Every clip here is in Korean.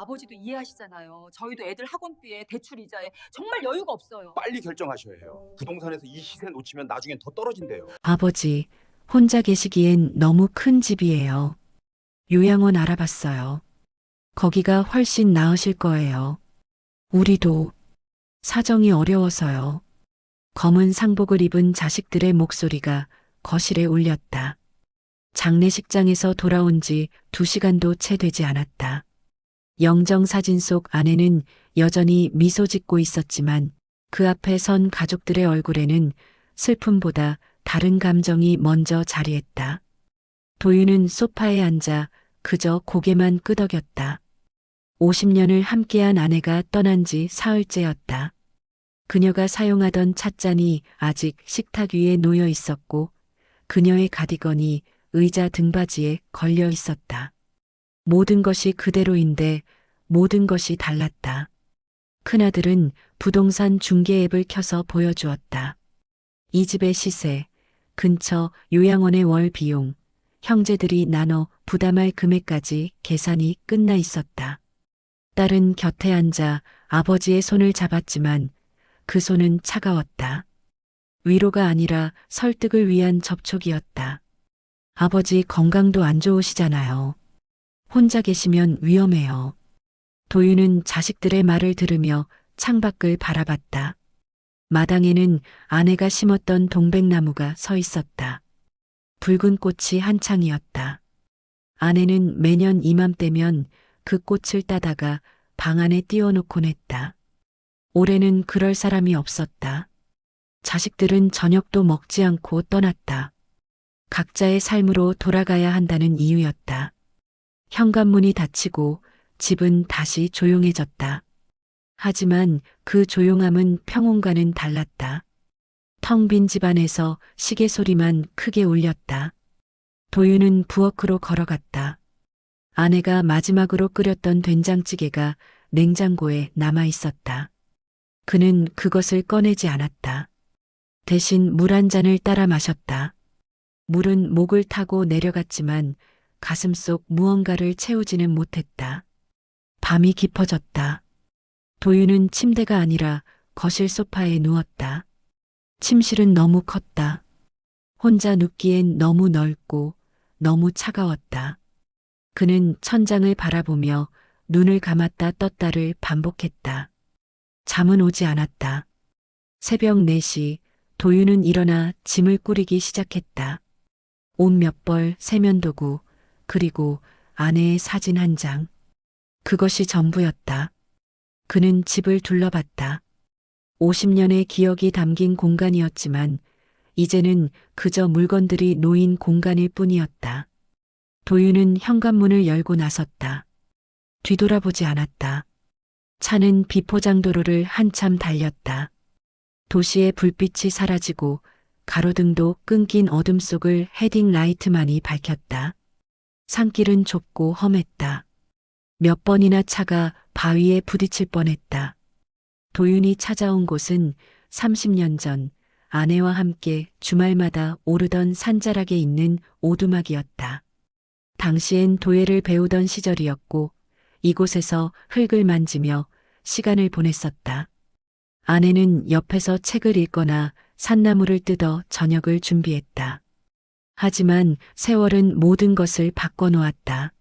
아버지도 이해하시잖아요. 저희도 애들 학원비에 대출 이자에 정말 여유가 없어요. 빨리 결정하셔야 해요. 부동산에서 이 시세 놓치면 나중엔 더 떨어진대요. 아버지, 혼자 계시기엔 너무 큰 집이에요. 요양원 알아봤어요. 거기가 훨씬 나으실 거예요. 우리도 사정이 어려워서요. 검은 상복을 입은 자식들의 목소리가 거실에 울렸다. 장례식장에서 돌아온 지 2시간도 채 되지 않았다. 영정 사진 속 아내는 여전히 미소 짓고 있었지만 그 앞에 선 가족들의 얼굴에는 슬픔보다 다른 감정이 먼저 자리했다. 도윤은 소파에 앉아 그저 고개만 끄덕였다. 50년을 함께한 아내가 떠난 지 사흘째였다. 그녀가 사용하던 찻잔이 아직 식탁 위에 놓여 있었고 그녀의 가디건이 의자 등받이에 걸려 있었다. 모든 것이 그대로인데 모든 것이 달랐다. 큰아들은 부동산 중개 앱을 켜서 보여주었다. 이 집의 시세, 근처 요양원의 월 비용, 형제들이 나눠 부담할 금액까지 계산이 끝나 있었다. 딸은 곁에 앉아 아버지의 손을 잡았지만 그 손은 차가웠다. 위로가 아니라 설득을 위한 접촉이었다. 아버지 건강도 안 좋으시잖아요. 혼자 계시면 위험해요. 도윤은 자식들의 말을 들으며 창밖을 바라봤다. 마당에는 아내가 심었던 동백나무가 서 있었다. 붉은 꽃이 한창이었다. 아내는 매년 이맘때면 그 꽃을 따다가 방 안에 띄워놓곤 했다. 올해는 그럴 사람이 없었다. 자식들은 저녁도 먹지 않고 떠났다. 각자의 삶으로 돌아가야 한다는 이유였다. 현관문이 닫히고 집은 다시 조용해졌다. 하지만 그 조용함은 평온과는 달랐다. 텅 빈 집안에서 시계 소리만 크게 울렸다. 도윤은 부엌으로 걸어갔다. 아내가 마지막으로 끓였던 된장찌개가 냉장고에 남아 있었다. 그는 그것을 꺼내지 않았다. 대신 물 한 잔을 따라 마셨다. 물은 목을 타고 내려갔지만 가슴 속 무언가를 채우지는 못했다. 밤이 깊어졌다. 도윤은 침대가 아니라 거실 소파에 누웠다. 침실은 너무 컸다. 혼자 눕기엔 너무 넓고 너무 차가웠다. 그는 천장을 바라보며 눈을 감았다 떴다를 반복했다. 잠은 오지 않았다. 새벽 4시 도윤은 일어나 짐을 꾸리기 시작했다. 옷 몇 벌, 세면도구, 그리고 아내의 사진 한 장. 그것이 전부였다. 그는 집을 둘러봤다. 50년의 기억이 담긴 공간이었지만 이제는 그저 물건들이 놓인 공간일 뿐이었다. 도윤은 현관문을 열고 나섰다. 뒤돌아보지 않았다. 차는 비포장도로를 한참 달렸다. 도시의 불빛이 사라지고 가로등도 끊긴 어둠 속을 헤딩 라이트만이 밝혔다. 산길은 좁고 험했다. 몇 번이나 차가 바위에 부딪힐 뻔했다. 도윤이 찾아온 곳은 30년 전 아내와 함께 주말마다 오르던 산자락에 있는 오두막이었다. 당시엔 도예를 배우던 시절이었고 이곳에서 흙을 만지며 시간을 보냈었다. 아내는 옆에서 책을 읽거나 산나물을 뜯어 저녁을 준비했다. 하지만 세월은 모든 것을 바꿔놓았다.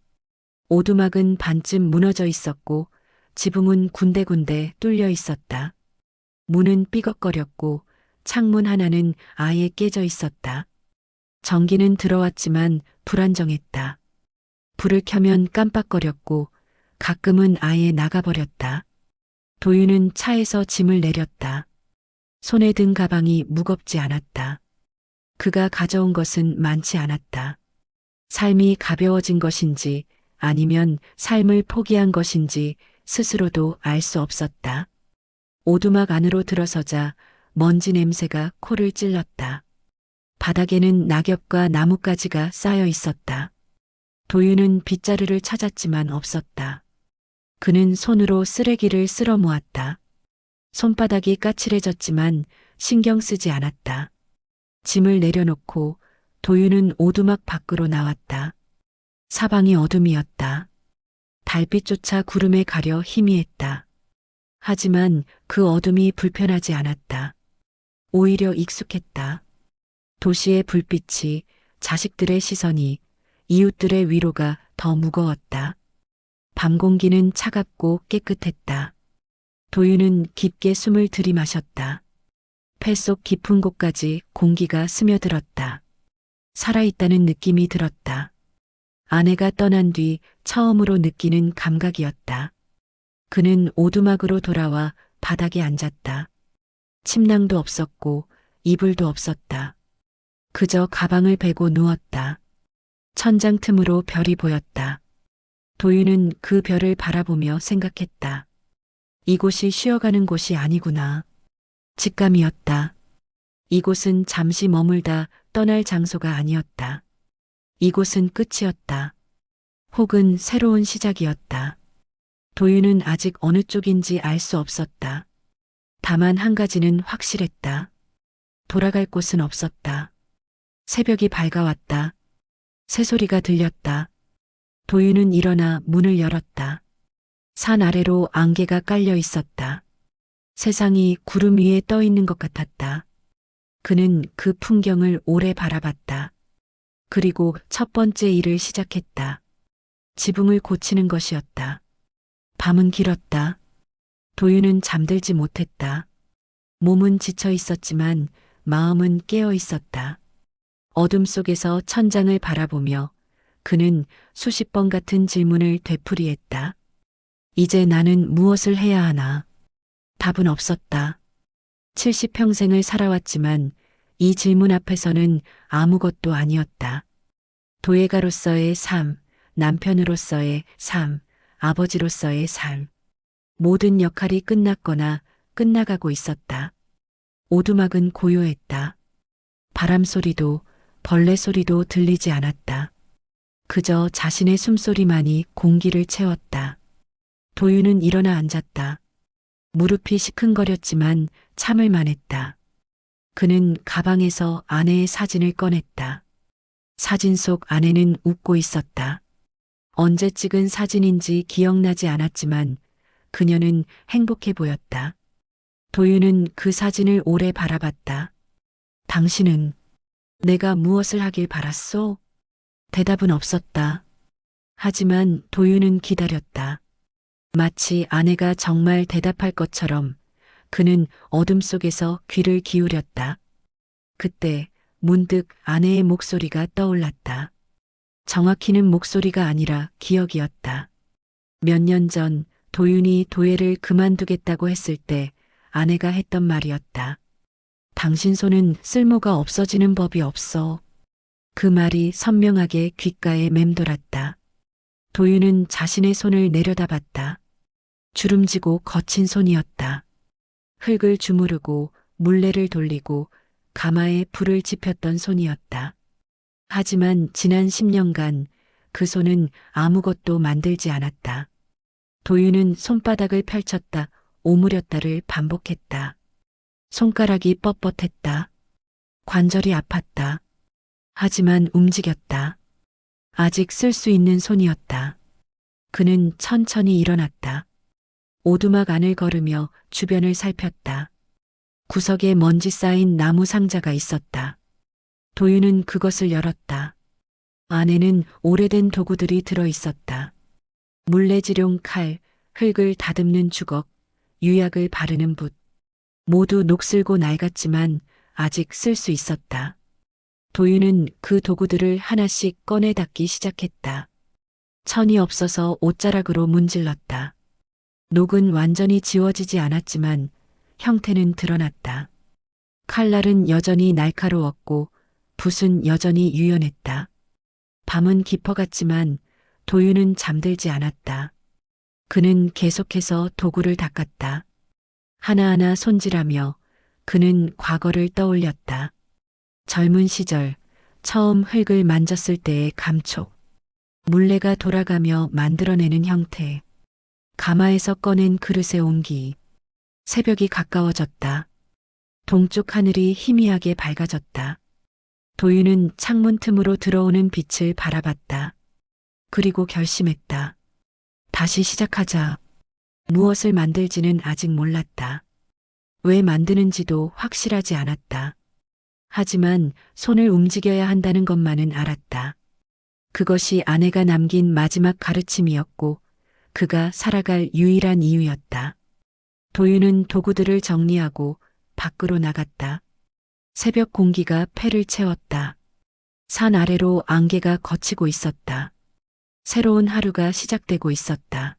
오두막은 반쯤 무너져 있었고 지붕은 군데군데 뚫려 있었다. 문은 삐걱거렸고 창문 하나는 아예 깨져 있었다. 전기는 들어왔지만 불안정했다. 불을 켜면 깜빡거렸고 가끔은 아예 나가버렸다. 도윤은 차에서 짐을 내렸다. 손에 든 가방이 무겁지 않았다. 그가 가져온 것은 많지 않았다. 삶이 가벼워진 것인지 아니면 삶을 포기한 것인지 스스로도 알 수 없었다. 오두막 안으로 들어서자 먼지 냄새가 코를 찔렀다. 바닥에는 낙엽과 나뭇가지가 쌓여 있었다. 도윤은 빗자루를 찾았지만 없었다. 그는 손으로 쓰레기를 쓸어 모았다. 손바닥이 까칠해졌지만 신경 쓰지 않았다. 짐을 내려놓고 도윤은 오두막 밖으로 나왔다. 사방이 어둠이었다. 달빛조차 구름에 가려 희미했다. 하지만 그 어둠이 불편하지 않았다. 오히려 익숙했다. 도시의 불빛이, 자식들의 시선이, 이웃들의 위로가 더 무거웠다. 밤 공기는 차갑고 깨끗했다. 도윤은 깊게 숨을 들이마셨다. 폐 속 깊은 곳까지 공기가 스며들었다. 살아있다는 느낌이 들었다. 아내가 떠난 뒤 처음으로 느끼는 감각이었다. 그는 오두막으로 돌아와 바닥에 앉았다. 침낭도 없었고 이불도 없었다. 그저 가방을 베고 누웠다. 천장 틈으로 별이 보였다. 도윤은 그 별을 바라보며 생각했다. 이곳이 쉬어가는 곳이 아니구나. 직감이었다. 이곳은 잠시 머물다 떠날 장소가 아니었다. 이곳은 끝이었다. 혹은 새로운 시작이었다. 도윤은 아직 어느 쪽인지 알 수 없었다. 다만 한 가지는 확실했다. 돌아갈 곳은 없었다. 새벽이 밝아왔다. 새소리가 들렸다. 도윤은 일어나 문을 열었다. 산 아래로 안개가 깔려 있었다. 세상이 구름 위에 떠 있는 것 같았다. 그는 그 풍경을 오래 바라봤다. 그리고 첫 번째 일을 시작했다. 지붕을 고치는 것이었다. 밤은 길었다. 도윤은 잠들지 못했다. 몸은 지쳐 있었지만 마음은 깨어 있었다. 어둠 속에서 천장을 바라보며 그는 수십 번 같은 질문을 되풀이했다. 이제 나는 무엇을 해야 하나? 답은 없었다. 70평생을 살아왔지만 이 질문 앞에서는 아무것도 아니었다. 도예가로서의 삶, 남편으로서의 삶, 아버지로서의 삶. 모든 역할이 끝났거나 끝나가고 있었다. 오두막은 고요했다. 바람 소리도 벌레 소리도 들리지 않았다. 그저 자신의 숨소리만이 공기를 채웠다. 도윤은 일어나 앉았다. 무릎이 시큰거렸지만 참을 만했다. 그는 가방에서 아내의 사진을 꺼냈다. 사진 속 아내는 웃고 있었다. 언제 찍은 사진인지 기억나지 않았지만 그녀는 행복해 보였다. 도윤은 그 사진을 오래 바라봤다. 당신은 내가 무엇을 하길 바랐소? 대답은 없었다. 하지만 도윤은 기다렸다. 마치 아내가 정말 대답할 것처럼 그는 어둠 속에서 귀를 기울였다. 그때 문득 아내의 목소리가 떠올랐다. 정확히는 목소리가 아니라 기억이었다. 몇 년 전 도윤이 도예를 그만두겠다고 했을 때 아내가 했던 말이었다. 당신 손은 쓸모가 없어지는 법이 없어. 그 말이 선명하게 귓가에 맴돌았다. 도윤은 자신의 손을 내려다봤다. 주름지고 거친 손이었다. 흙을 주무르고 물레를 돌리고 가마에 불을 지폈던 손이었다. 하지만 지난 10년간 그 손은 아무것도 만들지 않았다. 도윤은 손바닥을 펼쳤다, 오므렸다를 반복했다. 손가락이 뻣뻣했다. 관절이 아팠다. 하지만 움직였다. 아직 쓸 수 있는 손이었다. 그는 천천히 일어났다. 오두막 안을 걸으며 주변을 살폈다. 구석에 먼지 쌓인 나무 상자가 있었다. 도윤은 그것을 열었다. 안에는 오래된 도구들이 들어 있었다. 물레지룡 칼, 흙을 다듬는 주걱, 유약을 바르는 붓. 모두 녹슬고 낡았지만 아직 쓸 수 있었다. 도윤은 그 도구들을 하나씩 꺼내 닦기 시작했다. 천이 없어서 옷자락으로 문질렀다. 녹은 완전히 지워지지 않았지만 형태는 드러났다. 칼날은 여전히 날카로웠고 붓은 여전히 유연했다. 밤은 깊어갔지만 도윤은 잠들지 않았다. 그는 계속해서 도구를 닦았다. 하나하나 손질하며 그는 과거를 떠올렸다. 젊은 시절 처음 흙을 만졌을 때의 감촉, 물레가 돌아가며 만들어내는 형태, 가마에서 꺼낸 그릇의 온기. 새벽이 가까워졌다. 동쪽 하늘이 희미하게 밝아졌다. 도윤은 창문 틈으로 들어오는 빛을 바라봤다. 그리고 결심했다. 다시 시작하자. 무엇을 만들지는 아직 몰랐다. 왜 만드는지도 확실하지 않았다. 하지만 손을 움직여야 한다는 것만은 알았다. 그것이 아내가 남긴 마지막 가르침이었고 그가 살아갈 유일한 이유였다. 도윤은 도구들을 정리하고 밖으로 나갔다. 새벽 공기가 폐를 채웠다. 산 아래로 안개가 걷히고 있었다. 새로운 하루가 시작되고 있었다.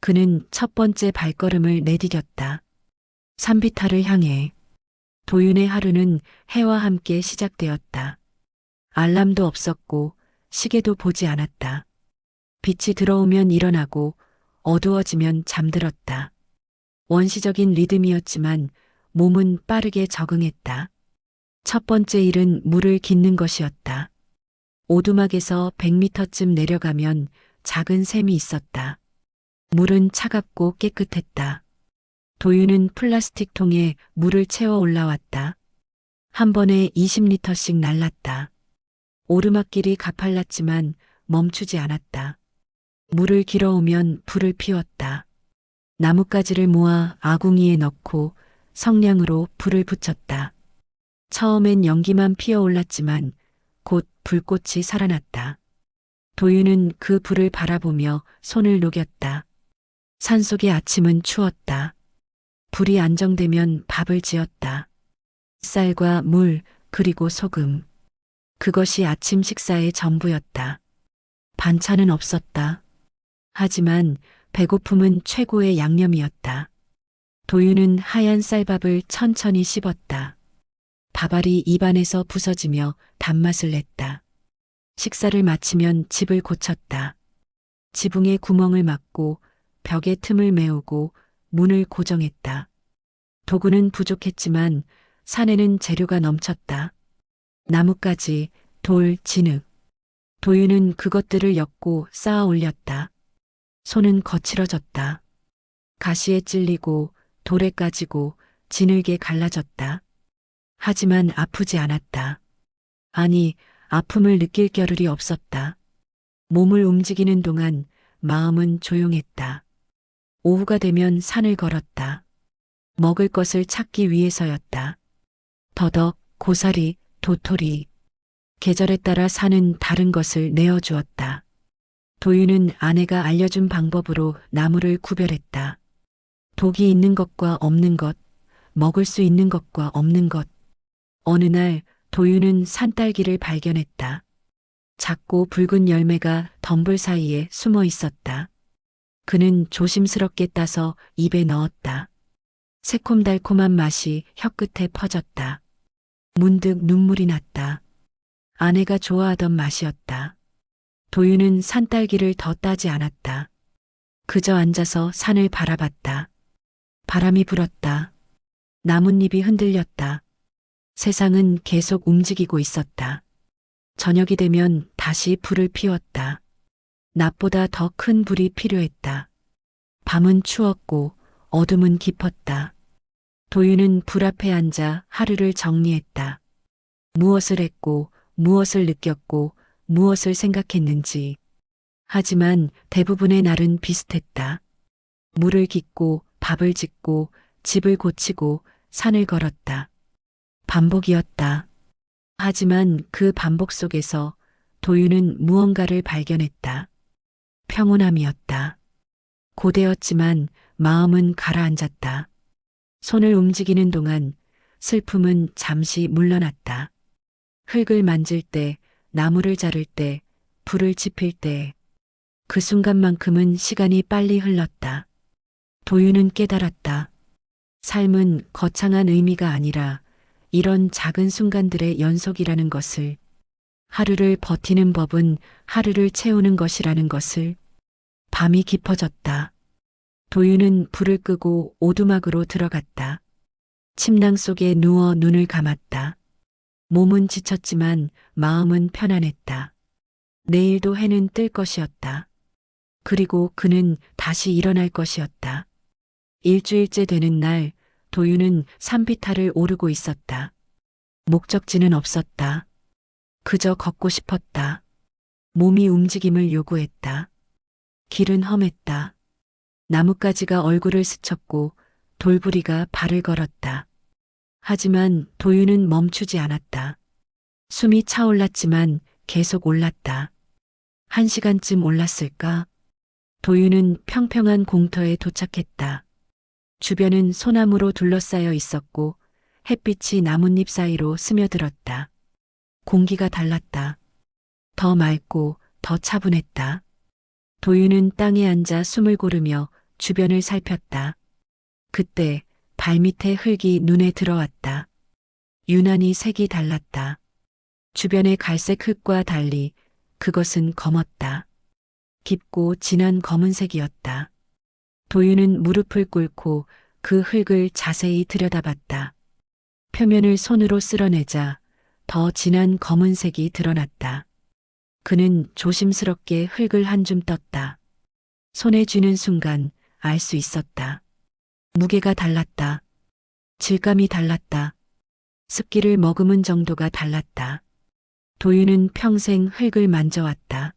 그는 첫 번째 발걸음을 내디뎠다. 산비탈을 향해. 도윤의 하루는 해와 함께 시작되었다. 알람도 없었고 시계도 보지 않았다. 빛이 들어오면 일어나고 어두워지면 잠들었다. 원시적인 리듬이었지만 몸은 빠르게 적응했다. 첫 번째 일은 물을 깃는 것이었다. 오두막에서 100m쯤 내려가면 작은 샘이 있었다. 물은 차갑고 깨끗했다. 도윤은 플라스틱 통에 물을 채워 올라왔다. 한 번에 20리터씩 날랐다. 오르막길이 가팔랐지만 멈추지 않았다. 물을 길어오면 불을 피웠다. 나뭇가지를 모아 아궁이에 넣고 성냥으로 불을 붙였다. 처음엔 연기만 피어올랐지만 곧 불꽃이 살아났다. 도윤은 그 불을 바라보며 손을 녹였다. 산속의 아침은 추웠다. 불이 안정되면 밥을 지었다. 쌀과 물 그리고 소금. 그것이 아침 식사의 전부였다. 반찬은 없었다. 하지만 배고픔은 최고의 양념이었다. 도윤은 하얀 쌀밥을 천천히 씹었다. 밥알이 입안에서 부서지며 단맛을 냈다. 식사를 마치면 집을 고쳤다. 지붕에 구멍을 막고 벽에 틈을 메우고 문을 고정했다. 도구는 부족했지만 산에는 재료가 넘쳤다. 나뭇가지, 돌, 진흙. 도윤은 그것들을 엮고 쌓아 올렸다. 손은 거칠어졌다. 가시에 찔리고 돌에 까지고 진흙에 갈라졌다. 하지만 아프지 않았다. 아니, 아픔을 느낄 겨를이 없었다. 몸을 움직이는 동안 마음은 조용했다. 오후가 되면 산을 걸었다. 먹을 것을 찾기 위해서였다. 더덕, 고사리, 도토리. 계절에 따라 산은 다른 것을 내어주었다. 도윤은 아내가 알려준 방법으로 나무를 구별했다. 독이 있는 것과 없는 것, 먹을 수 있는 것과 없는 것. 어느 날 도윤은 산딸기를 발견했다. 작고 붉은 열매가 덤불 사이에 숨어 있었다. 그는 조심스럽게 따서 입에 넣었다. 새콤달콤한 맛이 혀끝에 퍼졌다. 문득 눈물이 났다. 아내가 좋아하던 맛이었다. 도윤은 산딸기를 더 따지 않았다. 그저 앉아서 산을 바라봤다. 바람이 불었다. 나뭇잎이 흔들렸다. 세상은 계속 움직이고 있었다. 저녁이 되면 다시 불을 피웠다. 낮보다 더 큰 불이 필요했다. 밤은 추웠고 어둠은 깊었다. 도윤은 불 앞에 앉아 하루를 정리했다. 무엇을 했고, 무엇을 느꼈고, 무엇을 생각했는지. 하지만 대부분의 날은 비슷했다. 물을 깃고, 밥을 짓고, 집을 고치고, 산을 걸었다. 반복이었다. 하지만 그 반복 속에서 도윤은 무언가를 발견했다. 평온함이었다. 고되었지만 마음은 가라앉았다. 손을 움직이는 동안 슬픔은 잠시 물러났다. 흙을 만질 때, 나무를 자를 때, 불을 지필 때, 그 순간만큼은 시간이 빨리 흘렀다. 도윤은 깨달았다. 삶은 거창한 의미가 아니라 이런 작은 순간들의 연속이라는 것을, 하루를 버티는 법은 하루를 채우는 것이라는 것을. 밤이 깊어졌다. 도윤은 불을 끄고 오두막으로 들어갔다. 침낭 속에 누워 눈을 감았다. 몸은 지쳤지만 마음은 편안했다. 내일도 해는 뜰 것이었다. 그리고 그는 다시 일어날 것이었다. 일주일째 되는 날 도윤은 산비탈을 오르고 있었다. 목적지는 없었다. 그저 걷고 싶었다. 몸이 움직임을 요구했다. 길은 험했다. 나뭇가지가 얼굴을 스쳤고 돌부리가 발을 걸었다. 하지만 도윤은 멈추지 않았다. 숨이 차올랐지만 계속 올랐다. 1시간쯤 올랐을까? 도윤은 평평한 공터에 도착했다. 주변은 소나무로 둘러싸여 있었고 햇빛이 나뭇잎 사이로 스며들었다. 공기가 달랐다. 더 맑고 더 차분했다. 도윤은 땅에 앉아 숨을 고르며 주변을 살폈다. 그때 발밑에 흙이 눈에 들어왔다. 유난히 색이 달랐다. 주변의 갈색 흙과 달리 그것은 검었다. 깊고 진한 검은색이었다. 도윤은 무릎을 꿇고 그 흙을 자세히 들여다봤다. 표면을 손으로 쓸어내자 더 진한 검은색이 드러났다. 그는 조심스럽게 흙을 한 줌 떴다. 손에 쥐는 순간 알 수 있었다. 무게가 달랐다. 질감이 달랐다. 습기를 머금은 정도가 달랐다. 도윤은 평생 흙을 만져왔다.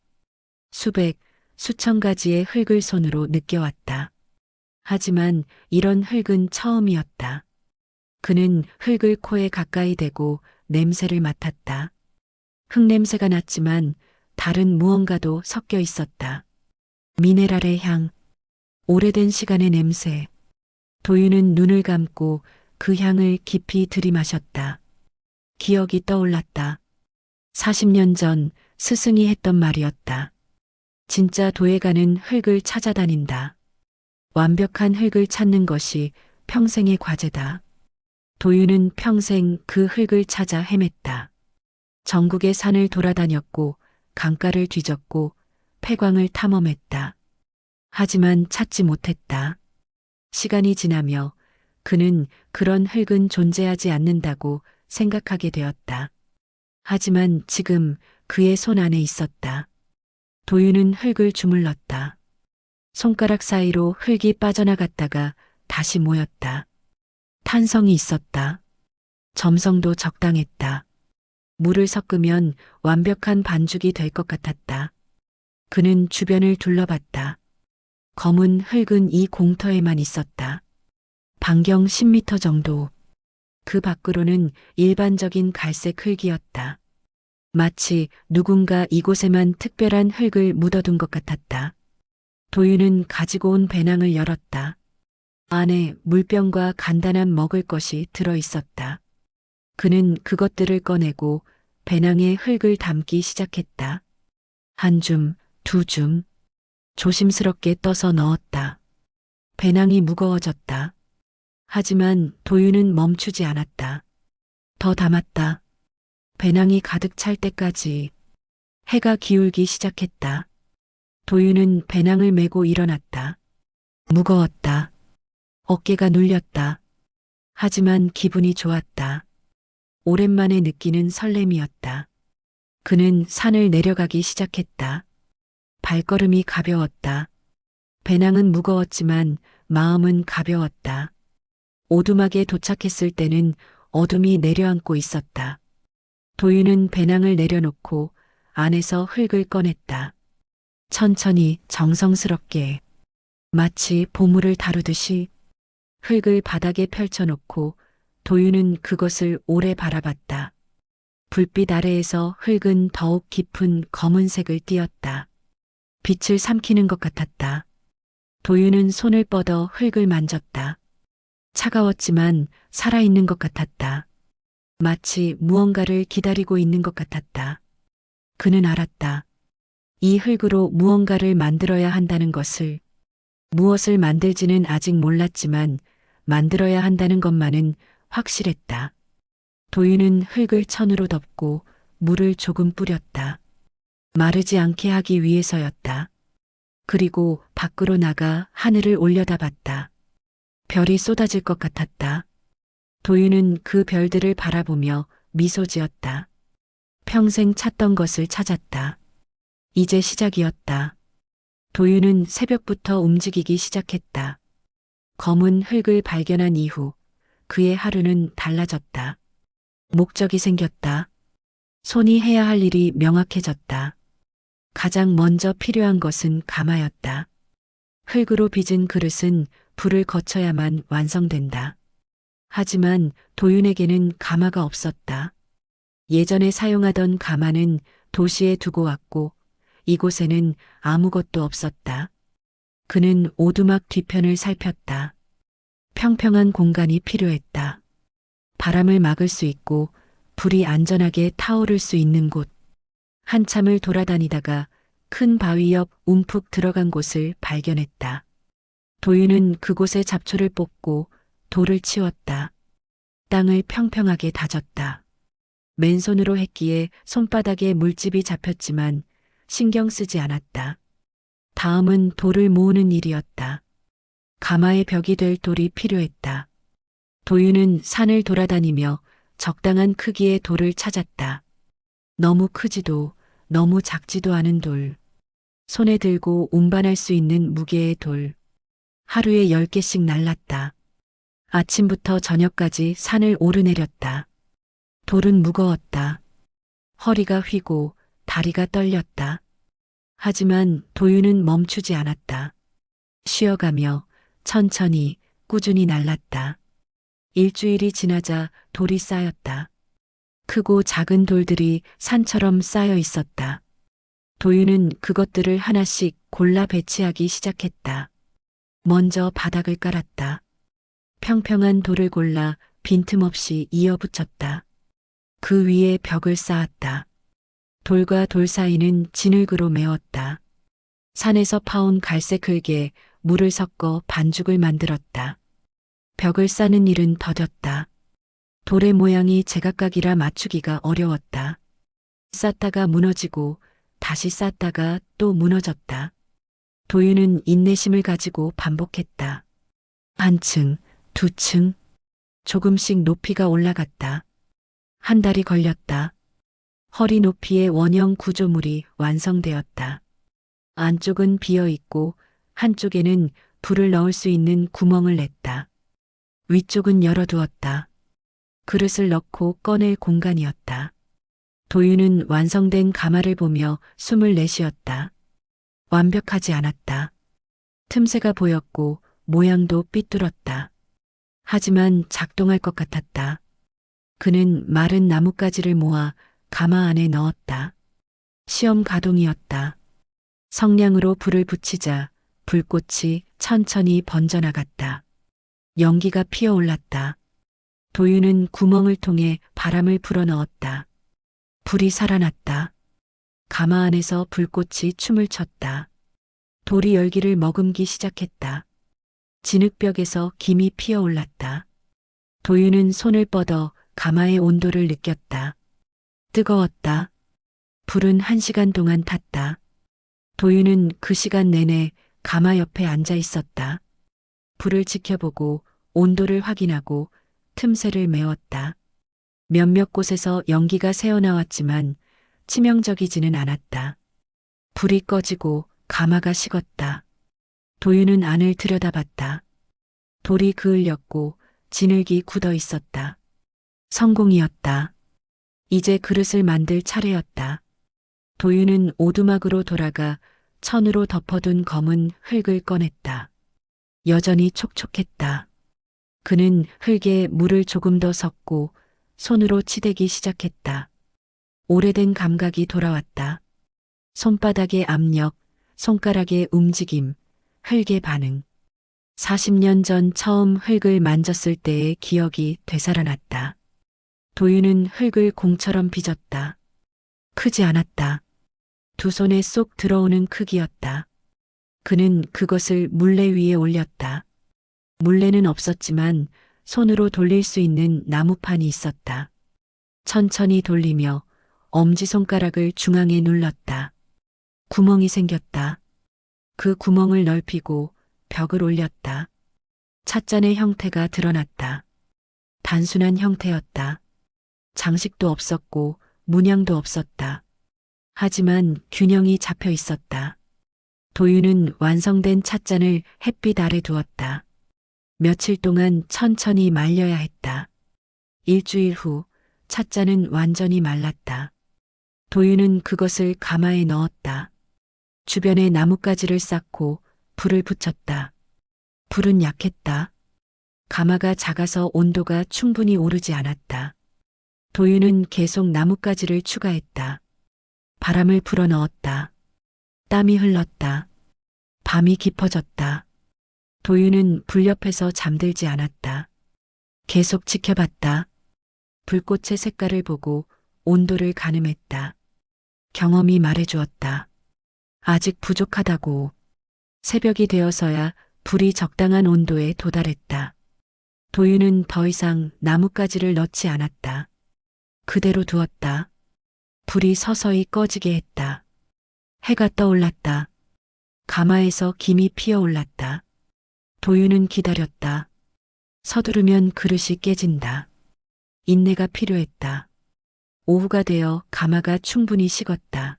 수백, 수천 가지의 흙을 손으로 느껴왔다. 하지만 이런 흙은 처음이었다. 그는 흙을 코에 가까이 대고 냄새를 맡았다. 흙 냄새가 났지만 다른 무언가도 섞여 있었다. 미네랄의 향, 오래된 시간의 냄새. 도윤은 눈을 감고 그 향을 깊이 들이마셨다. 기억이 떠올랐다. 40년 전 스승이 했던 말이었다. 진짜 도예가는 흙을 찾아다닌다. 완벽한 흙을 찾는 것이 평생의 과제다. 도윤은 평생 그 흙을 찾아 헤맸다. 전국의 산을 돌아다녔고 강가를 뒤졌고 폐광을 탐험했다. 하지만 찾지 못했다. 시간이 지나며 그는 그런 흙은 존재하지 않는다고 생각하게 되었다. 하지만 지금 그의 손 안에 있었다. 도윤은 흙을 주물렀다. 손가락 사이로 흙이 빠져나갔다가 다시 모였다. 탄성이 있었다. 점성도 적당했다. 물을 섞으면 완벽한 반죽이 될 것 같았다. 그는 주변을 둘러봤다. 검은 흙은 이 공터에만 있었다. 반경 10m 정도. 그 밖으로는 일반적인 갈색 흙이었다. 마치 누군가 이곳에만 특별한 흙을 묻어둔 것 같았다. 도윤은 가지고 온 배낭을 열었다. 안에 물병과 간단한 먹을 것이 들어 있었다. 그는 그것들을 꺼내고 배낭에 흙을 담기 시작했다. 한 줌, 두 줌. 조심스럽게 떠서 넣었다. 배낭이 무거워졌다. 하지만 도윤은 멈추지 않았다. 더 담았다. 배낭이 가득 찰 때까지. 해가 기울기 시작했다. 도윤은 배낭을 메고 일어났다. 무거웠다. 어깨가 눌렸다. 하지만 기분이 좋았다. 오랜만에 느끼는 설렘이었다. 그는 산을 내려가기 시작했다. 발걸음이 가벼웠다. 배낭은 무거웠지만 마음은 가벼웠다. 오두막에 도착했을 때는 어둠이 내려앉고 있었다. 도윤은 배낭을 내려놓고 안에서 흙을 꺼냈다. 천천히 정성스럽게 마치 보물을 다루듯이 흙을 바닥에 펼쳐놓고 도윤은 그것을 오래 바라봤다. 불빛 아래에서 흙은 더욱 깊은 검은색을 띠었다. 빛을 삼키는 것 같았다. 도윤은 손을 뻗어 흙을 만졌다. 차가웠지만 살아있는 것 같았다. 마치 무언가를 기다리고 있는 것 같았다. 그는 알았다. 이 흙으로 무언가를 만들어야 한다는 것을. 무엇을 만들지는 아직 몰랐지만 만들어야 한다는 것만은 확실했다. 도윤은 흙을 천으로 덮고 물을 조금 뿌렸다. 마르지 않게 하기 위해서였다. 그리고 밖으로 나가 하늘을 올려다봤다. 별이 쏟아질 것 같았다. 도윤은 그 별들을 바라보며 미소 지었다. 평생 찾던 것을 찾았다. 이제 시작이었다. 도윤은 새벽부터 움직이기 시작했다. 검은 흙을 발견한 이후 그의 하루는 달라졌다. 목적이 생겼다. 손이 해야 할 일이 명확해졌다. 가장 먼저 필요한 것은 가마였다. 흙으로 빚은 그릇은 불을 거쳐야만 완성된다. 하지만 도윤에게는 가마가 없었다. 예전에 사용하던 가마는 도시에 두고 왔고 이곳에는 아무것도 없었다. 그는 오두막 뒤편을 살폈다. 평평한 공간이 필요했다. 바람을 막을 수 있고 불이 안전하게 타오를 수 있는 곳. 한참을 돌아다니다가 큰 바위 옆 움푹 들어간 곳을 발견했다. 도윤은 그곳에 잡초를 뽑고 돌을 치웠다. 땅을 평평하게 다졌다. 맨손으로 했기에 손바닥에 물집이 잡혔지만 신경 쓰지 않았다. 다음은 돌을 모으는 일이었다. 가마의 벽이 될 돌이 필요했다. 도윤은 산을 돌아다니며 적당한 크기의 돌을 찾았다. 너무 크지도 너무 작지도 않은 돌. 손에 들고 운반할 수 있는 무게의 돌. 하루에 10개씩 날랐다. 아침부터 저녁까지 산을 오르내렸다. 돌은 무거웠다. 허리가 휘고 다리가 떨렸다. 하지만 도윤은 멈추지 않았다. 쉬어가며 천천히 꾸준히 날랐다. 일주일이 지나자 돌이 쌓였다. 크고 작은 돌들이 산처럼 쌓여 있었다. 도윤은 그것들을 하나씩 골라 배치하기 시작했다. 먼저 바닥을 깔았다. 평평한 돌을 골라 빈틈없이 이어붙였다. 그 위에 벽을 쌓았다. 돌과 돌 사이는 진흙으로 메웠다. 산에서 파온 갈색 흙에 물을 섞어 반죽을 만들었다. 벽을 쌓는 일은 더뎠다. 돌의 모양이 제각각이라 맞추기가 어려웠다. 쌓다가 무너지고 다시 쌓다가 또 무너졌다. 도윤은 인내심을 가지고 반복했다. 한 층, 두 층, 조금씩 높이가 올라갔다. 한 달이 걸렸다. 허리 높이의 원형 구조물이 완성되었다. 안쪽은 비어 있고 한쪽에는 불을 넣을 수 있는 구멍을 냈다. 위쪽은 열어두었다. 그릇을 넣고 꺼낼 공간이었다. 도윤은 완성된 가마를 보며 숨을 내쉬었다. 완벽하지 않았다. 틈새가 보였고 모양도 삐뚤었다. 하지만 작동할 것 같았다. 그는 마른 나뭇가지를 모아 가마 안에 넣었다. 시험 가동이었다. 성냥으로 불을 붙이자 불꽃이 천천히 번져나갔다. 연기가 피어올랐다. 도윤은 구멍을 통해 바람을 불어넣었다. 불이 살아났다. 가마 안에서 불꽃이 춤을 췄다. 돌이 열기를 머금기 시작했다. 진흙벽에서 김이 피어올랐다. 도윤은 손을 뻗어 가마의 온도를 느꼈다. 뜨거웠다. 불은 1시간 동안 탔다. 도윤은 그 시간 내내 가마 옆에 앉아 있었다. 불을 지켜보고 온도를 확인하고 틈새를 메웠다. 몇몇 곳에서 연기가 새어나왔지만 치명적이지는 않았다. 불이 꺼지고 가마가 식었다. 도윤은 안을 들여다봤다. 돌이 그을렸고 진흙이 굳어 있었다. 성공이었다. 이제 그릇을 만들 차례였다. 도윤은 오두막으로 돌아가 천으로 덮어둔 검은 흙을 꺼냈다. 여전히 촉촉했다. 그는 흙에 물을 조금 더 섞고 손으로 치대기 시작했다. 오래된 감각이 돌아왔다. 손바닥의 압력, 손가락의 움직임, 흙의 반응. 40년 전 처음 흙을 만졌을 때의 기억이 되살아났다. 도윤은 흙을 공처럼 빚었다. 크지 않았다. 두 손에 쏙 들어오는 크기였다. 그는 그것을 물레 위에 올렸다. 물레는 없었지만 손으로 돌릴 수 있는 나무판이 있었다. 천천히 돌리며 엄지손가락을 중앙에 눌렀다. 구멍이 생겼다. 그 구멍을 넓히고 벽을 올렸다. 찻잔의 형태가 드러났다. 단순한 형태였다. 장식도 없었고 문양도 없었다. 하지만 균형이 잡혀 있었다. 도윤은 완성된 찻잔을 햇빛 아래 두었다. 며칠 동안 천천히 말려야 했다. 일주일 후 찻잔은 완전히 말랐다. 도윤은 그것을 가마에 넣었다. 주변에 나뭇가지를 쌓고 불을 붙였다. 불은 약했다. 가마가 작아서 온도가 충분히 오르지 않았다. 도윤은 계속 나뭇가지를 추가했다. 바람을 불어넣었다. 땀이 흘렀다. 밤이 깊어졌다. 도윤은 불 옆에서 잠들지 않았다. 계속 지켜봤다. 불꽃의 색깔을 보고 온도를 가늠했다. 경험이 말해주었다. 아직 부족하다고. 새벽이 되어서야 불이 적당한 온도에 도달했다. 도윤은 더 이상 나뭇가지를 넣지 않았다. 그대로 두었다. 불이 서서히 꺼지게 했다. 해가 떠올랐다. 가마에서 김이 피어올랐다. 도윤은 기다렸다. 서두르면 그릇이 깨진다. 인내가 필요했다. 오후가 되어 가마가 충분히 식었다.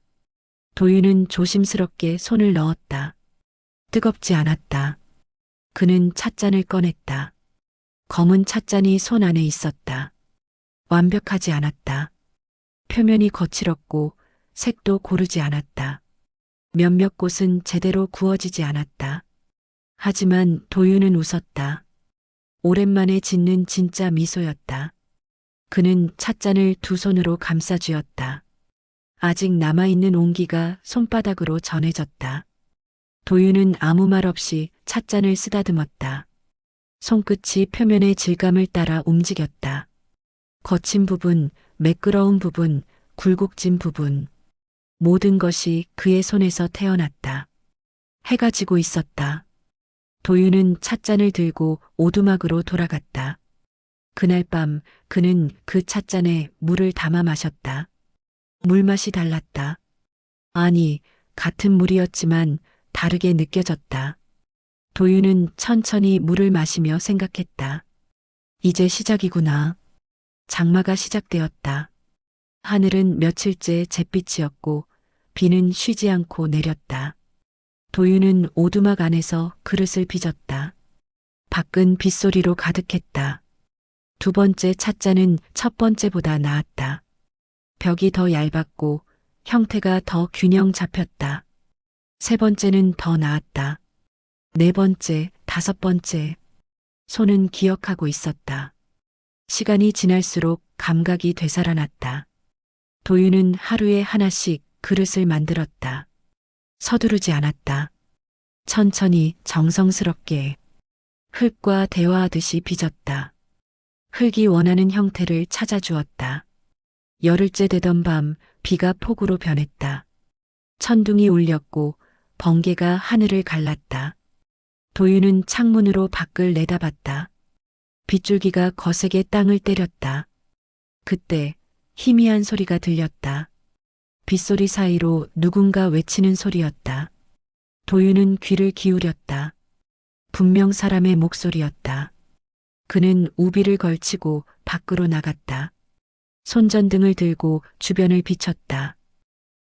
도윤은 조심스럽게 손을 넣었다. 뜨겁지 않았다. 그는 찻잔을 꺼냈다. 검은 찻잔이 손 안에 있었다. 완벽하지 않았다. 표면이 거칠었고 색도 고르지 않았다. 몇몇 곳은 제대로 구워지지 않았다. 하지만 도윤은 웃었다. 오랜만에 짓는 진짜 미소였다. 그는 찻잔을 두 손으로 감싸쥐었다. 아직 남아있는 온기가 손바닥으로 전해졌다. 도윤은 아무 말 없이 찻잔을 쓰다듬었다. 손끝이 표면의 질감을 따라 움직였다. 거친 부분, 매끄러운 부분, 굴곡진 부분. 모든 것이 그의 손에서 태어났다. 해가 지고 있었다. 도윤은 찻잔을 들고 오두막으로 돌아갔다. 그날 밤 그는 그 찻잔에 물을 담아 마셨다. 물맛이 달랐다. 아니, 같은 물이었지만 다르게 느껴졌다. 도윤은 천천히 물을 마시며 생각했다. 이제 시작이구나. 장마가 시작되었다. 하늘은 며칠째 잿빛이었고 비는 쉬지 않고 내렸다. 도윤은 오두막 안에서 그릇을 빚었다. 밖은 빗소리로 가득했다. 두 번째 찻잔은 첫 번째보다 나았다. 벽이 더 얇았고 형태가 더 균형 잡혔다. 세 번째는 더 나았다. 네 번째, 다섯 번째. 손은 기억하고 있었다. 시간이 지날수록 감각이 되살아났다. 도윤은 하루에 하나씩 그릇을 만들었다. 서두르지 않았다. 천천히 정성스럽게 흙과 대화하듯이 빚었다. 흙이 원하는 형태를 찾아주었다. 열흘째 되던 밤 비가 폭우로 변했다. 천둥이 울렸고 번개가 하늘을 갈랐다. 도윤은 창문으로 밖을 내다봤다. 빗줄기가 거세게 땅을 때렸다. 그때 희미한 소리가 들렸다. 빗소리 사이로 누군가 외치는 소리였다. 도윤은 귀를 기울였다. 분명 사람의 목소리였다. 그는 우비를 걸치고 밖으로 나갔다. 손전등을 들고 주변을 비췄다.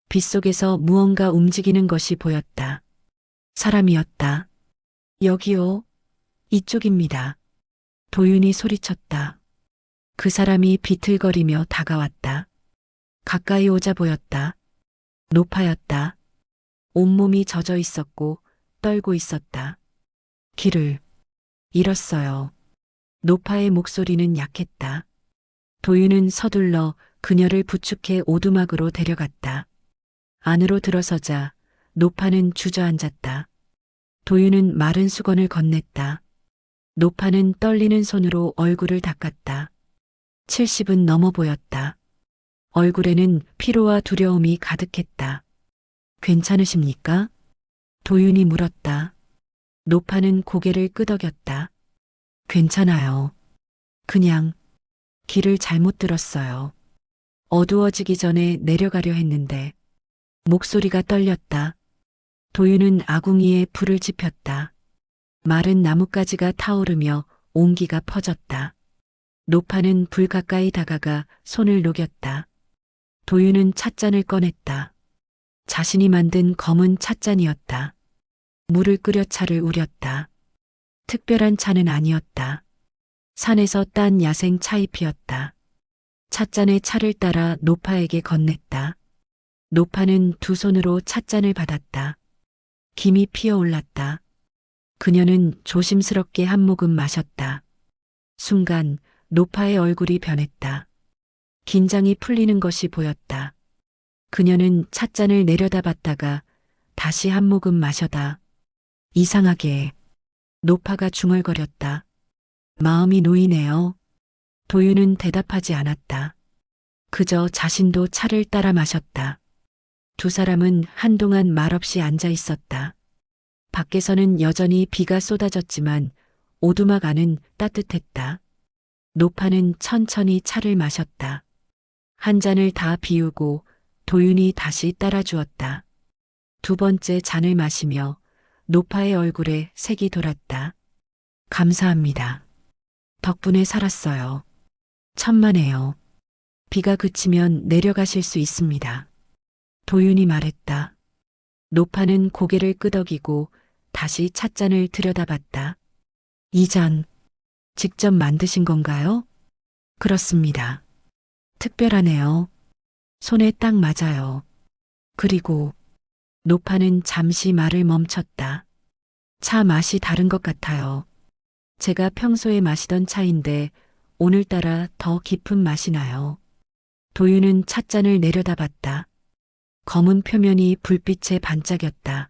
빗속에서 무언가 움직이는 것이 보였다. 사람이었다. 여기요. 이쪽입니다. 도윤이 소리쳤다. 그 사람이 비틀거리며 다가왔다. 가까이 오자 보였다. 노파였다. 온몸이 젖어 있었고 떨고 있었다. 길을 잃었어요. 노파의 목소리는 약했다. 도윤은 서둘러 그녀를 부축해 오두막으로 데려갔다. 안으로 들어서자 노파는 주저앉았다. 도윤은 마른 수건을 건넸다. 노파는 떨리는 손으로 얼굴을 닦았다. 70은 넘어 보였다. 얼굴에는 피로와 두려움이 가득했다. 괜찮으십니까? 도윤이 물었다. 노파는 고개를 끄덕였다. 괜찮아요. 그냥 길을 잘못 들었어요. 어두워지기 전에 내려가려 했는데 목소리가 떨렸다. 도윤은 아궁이에 불을 지폈다. 마른 나뭇가지가 타오르며 온기가 퍼졌다. 노파는 불 가까이 다가가 손을 녹였다. 도윤은 찻잔을 꺼냈다. 자신이 만든 검은 찻잔이었다. 물을 끓여 차를 우렸다. 특별한 차는 아니었다. 산에서 딴 야생 차잎이었다. 찻잔에 차를 따라 노파에게 건넸다. 노파는 두 손으로 찻잔을 받았다. 김이 피어올랐다. 그녀는 조심스럽게 한 모금 마셨다. 순간 노파의 얼굴이 변했다. 긴장이 풀리는 것이 보였다. 그녀는 찻잔을 내려다봤다가 다시 한 모금 마셔다. 이상하게 노파가 중얼거렸다. 마음이 놓이네요. 도윤은 대답하지 않았다. 그저 자신도 차를 따라 마셨다. 두 사람은 한동안 말없이 앉아 있었다. 밖에서는 여전히 비가 쏟아졌지만 오두막 안은 따뜻했다. 노파는 천천히 차를 마셨다. 한 잔을 다 비우고 도윤이 다시 따라주었다. 두 번째 잔을 마시며 노파의 얼굴에 색이 돌았다. 감사합니다. 덕분에 살았어요. 천만에요. 비가 그치면 내려가실 수 있습니다. 도윤이 말했다. 노파는 고개를 끄덕이고 다시 찻잔을 들여다봤다. 이 잔 직접 만드신 건가요? 그렇습니다. 특별하네요. 손에 딱 맞아요. 그리고 노파는 잠시 말을 멈췄다. 차 맛이 다른 것 같아요. 제가 평소에 마시던 차인데 오늘따라 더 깊은 맛이 나요. 도윤은 찻잔을 내려다봤다. 검은 표면이 불빛에 반짝였다.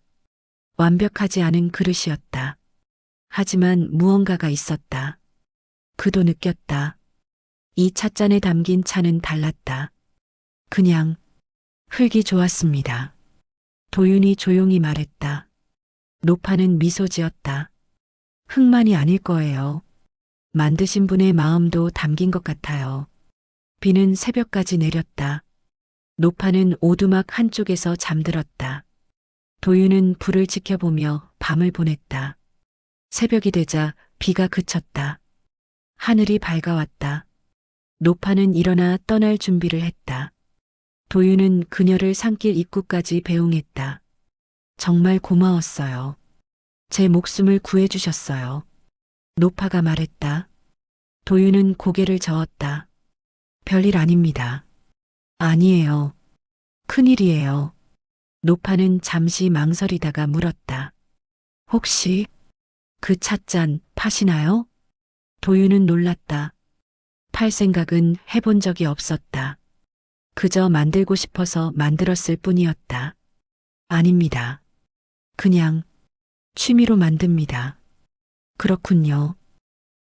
완벽하지 않은 그릇이었다. 하지만 무언가가 있었다. 그도 느꼈다. 이 찻잔에 담긴 차는 달랐다. 그냥 흙이 좋았습니다. 도윤이 조용히 말했다. 노파는 미소 지었다. 흙만이 아닐 거예요. 만드신 분의 마음도 담긴 것 같아요. 비는 새벽까지 내렸다. 노파는 오두막 한쪽에서 잠들었다. 도윤은 불을 지켜보며 밤을 보냈다. 새벽이 되자 비가 그쳤다. 하늘이 밝아왔다. 노파는 일어나 떠날 준비를 했다. 도윤은 그녀를 산길 입구까지 배웅했다. 정말 고마웠어요. 제 목숨을 구해주셨어요. 노파가 말했다. 도윤은 고개를 저었다. 별일 아닙니다. 아니에요. 큰일이에요. 노파는 잠시 망설이다가 물었다. 혹시 그 찻잔 파시나요? 도윤은 놀랐다. 팔 생각은 해본 적이 없었다. 그저 만들고 싶어서 만들었을 뿐이었다. 아닙니다. 그냥 취미로 만듭니다. 그렇군요.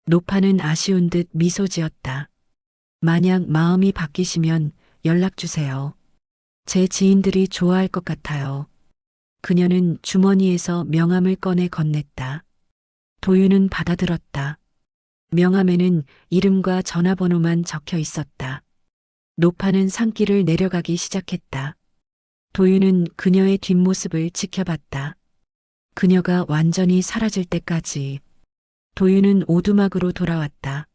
노파는 아쉬운 듯 미소 지었다. 만약 마음이 바뀌시면 연락 주세요. 제 지인들이 좋아할 것 같아요. 그녀는 주머니에서 명함을 꺼내 건넸다. 도윤은 받아들었다. 명함에는 이름과 전화번호만 적혀 있었다. 노파는 산길을 내려가기 시작했다. 도윤은 그녀의 뒷모습을 지켜봤다. 그녀가 완전히 사라질 때까지. 도윤은 오두막으로 돌아왔다.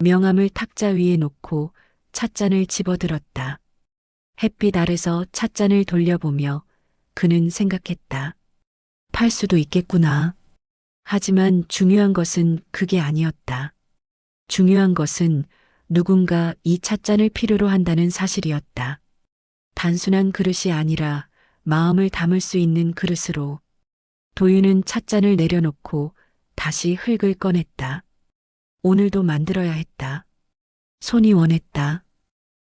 명함을 탁자 위에 놓고 찻잔을 집어들었다. 햇빛 아래서 찻잔을 돌려보며 그는 생각했다. 팔 수도 있겠구나. 하지만 중요한 것은 그게 아니었다. 중요한 것은 누군가 이 찻잔을 필요로 한다는 사실이었다. 단순한 그릇이 아니라 마음을 담을 수 있는 그릇으로. 도윤은 찻잔을 내려놓고 다시 흙을 꺼냈다. 오늘도 만들어야 했다. 손이 원했다.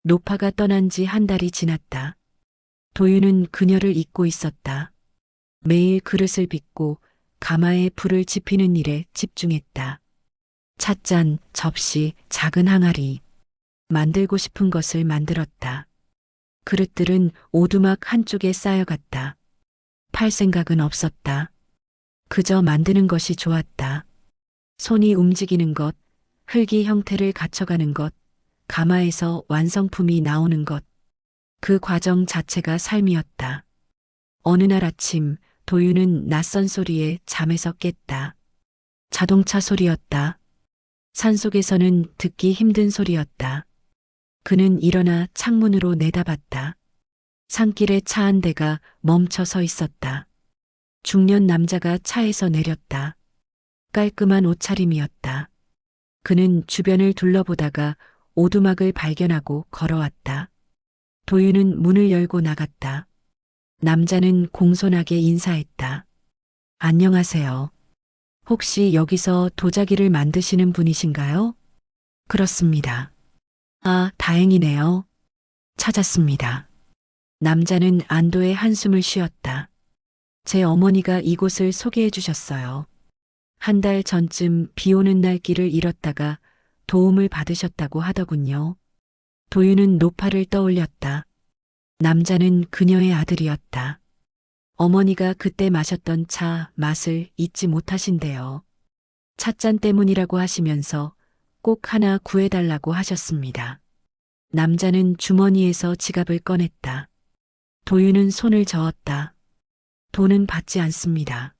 노파가 떠난 지 한 달이 지났다. 도윤은 그녀를 잊고 있었다. 매일 그릇을 빚고 가마에 불을 지피는 일에 집중했다. 찻잔, 접시, 작은 항아리. 만들고 싶은 것을 만들었다. 그릇들은 오두막 한쪽에 쌓여갔다. 팔 생각은 없었다. 그저 만드는 것이 좋았다. 손이 움직이는 것, 흙이 형태를 갖춰가는 것, 가마에서 완성품이 나오는 것. 그 과정 자체가 삶이었다. 어느 날 아침 도윤은 낯선 소리에 잠에서 깼다. 자동차 소리였다. 산속에서는 듣기 힘든 소리였다. 그는 일어나 창문으로 내다봤다. 산길에 차 한 대가 멈춰 서 있었다. 중년 남자가 차에서 내렸다. 깔끔한 옷차림이었다. 그는 주변을 둘러보다가 오두막을 발견하고 걸어왔다. 도윤은 문을 열고 나갔다. 남자는 공손하게 인사했다. 안녕하세요. 혹시 여기서 도자기를 만드시는 분이신가요? 그렇습니다. 아, 다행이네요. 찾았습니다. 남자는 안도의 한숨을 쉬었다. 제 어머니가 이곳을 소개해 주셨어요. 한 달 전쯤 비 오는 날 길을 잃었다가 도움을 받으셨다고 하더군요. 도윤은 노파를 떠올렸다. 남자는 그녀의 아들이었다. 어머니가 그때 마셨던 차 맛을 잊지 못하신대요. 찻잔 때문이라고 하시면서 꼭 하나 구해달라고 하셨습니다. 남자는 주머니에서 지갑을 꺼냈다. 도윤은 손을 저었다. 돈은 받지 않습니다.